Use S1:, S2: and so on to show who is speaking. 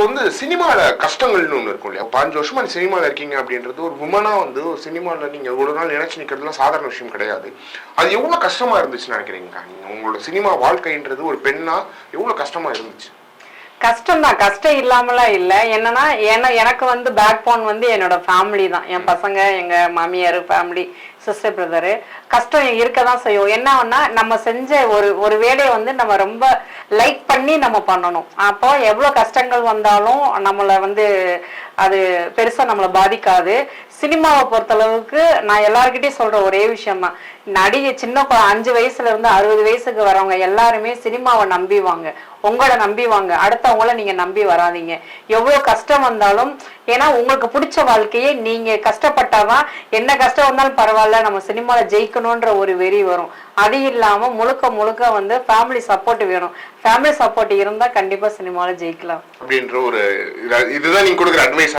S1: வந்து சினிமால கஷ்டங்கள்னு ஒன்று இருக்கும் இல்லையா? 15 வருஷமா நீ சினிமாவில் இருக்கீங்க அப்படின்றது ஒரு உமனா வந்து ஒரு சினிமாவில் நீங்கள் ஒரு நாள் நினைச்சு நிற்கிறதுலாம் சாதாரண விஷயம் கிடையாது. அது எவ்வளோ கஷ்டமா இருந்துச்சுன்னு நினைக்கிறீங்க? நீங்கள் உங்களோட சினிமா வாழ்க்கைன்றது ஒரு பெண்ணா எவ்வளோ கஷ்டமா இருந்துச்சு?
S2: கஷ்டம் தான், கஷ்டம் இல்லாமலாம் இல்லை. என்னன்னா எனக்கு வந்து பேக் போன் வந்து என்னோட ஃபேமிலி தான், என் பசங்க, எங்க மாமியார், ஃபேமிலி, சிஸ்டர், பிரதரு. கஷ்டம் இருக்க தான் செய்யும். என்னன்னா நம்ம செஞ்ச ஒரு வேலையை வந்து நம்ம ரொம்ப லைக் பண்ணி நம்ம பண்ணணும். அப்போ எவ்வளோ கஷ்டங்கள் வந்தாலும் நம்மளை வந்து அது பெருசா நம்மளை பாதிக்காது. சினிமாவை பொறுத்தளவுக்கு நான் எல்லாருக்கிட்டையும் சொல்ற ஒரே விஷயம் தான், நடிகை சின்ன 5 வயசுல இருந்து 60 வயசுக்கு வரவங்க எல்லாருமே சினிமாவை நம்பிவாங்க, உங்களை நம்பிவாங்க. அடுத்தவங்கள நீங்க நம்பி வராதீங்க. எவ்வளவு கஷ்டம் வந்தாலும், ஏன்னா உங்களுக்கு பிடிச்ச வாழ்க்கையே நீங்க கஷ்டப்பட்டாதான், என்ன கஷ்டம் வந்தாலும் பரவாயில்ல, நம்ம சினிமால ஜெயிக்கணும்ன்ற ஒரு வெறி வரும். அது இல்லாம முழுக்க முழுக்க வந்து ஃபேமிலி சப்போர்ட் வேணும். ஃபேமிலி சப்போர்ட் இருந்தா கண்டிப்பா சினிமால ஜெயிக்கலாம்
S1: அப்படின்ற ஒரு இதுதான் நீங்க கொடுக்குற அட்வைஸ்.